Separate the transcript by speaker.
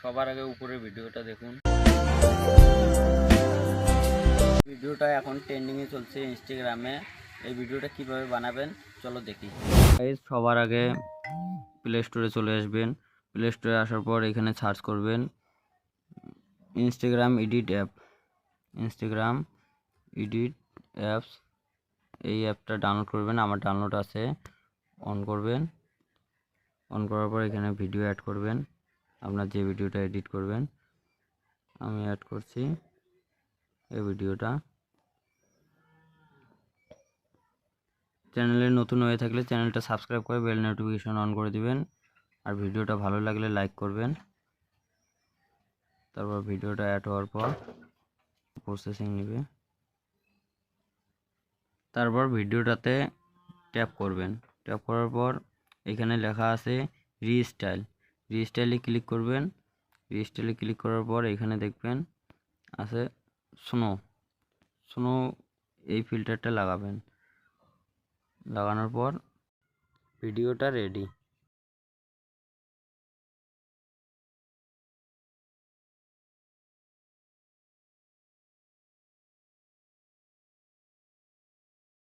Speaker 1: সবার আগে উপরে ভিডিওটা দেখুন। ভিডিওটা এখন ট্রেন্ডিংয়ে চলছে ইনস্টাগ্রামে। এই ভিডিওটা কিভাবে বানাবেন চলো দেখি। সবার আগে প্লে স্টোরে চলে আসবেন। প্লে স্টোরে আসার পর এখানে সার্চ করবেন Instagram edit app. Instagram edit apps, এই অ্যাপটা ডাউনলোড করবেন। আমার ডাউনলোড আছে। অন করবেন। অন করার পর এখানে ভিডিও অ্যাড করবেন, আপনার যে ভিডিওটা এডিট করবেন। আমি অ্যাড করছি এই ভিডিওটা। চ্যানেলে নতুন হয়ে থাকলে চ্যানেলটা সাবস্ক্রাইব করে বেল নোটিফিকেশন অন করে দিবেন। আর ভিডিওটা ভালো লাগলে লাইক করবেন। তারপর ভিডিওটা অ্যাড হওয়ার পর প্রসেসিং নেবে। তারপর ভিডিওটাতে ট্যাপ করবেন। ট্যাপ করার পর এখানে লেখা আছে রিস্টাইল। রিস্টাইলে ক্লিক করবেন। রিস্টাইলে ক্লিক করার পর এখানে দেখবেন আছে স্নো। স্নো এই ফিল্টারটা লাগাবেন। লাগানোর পর ভিডিওটা রেডি।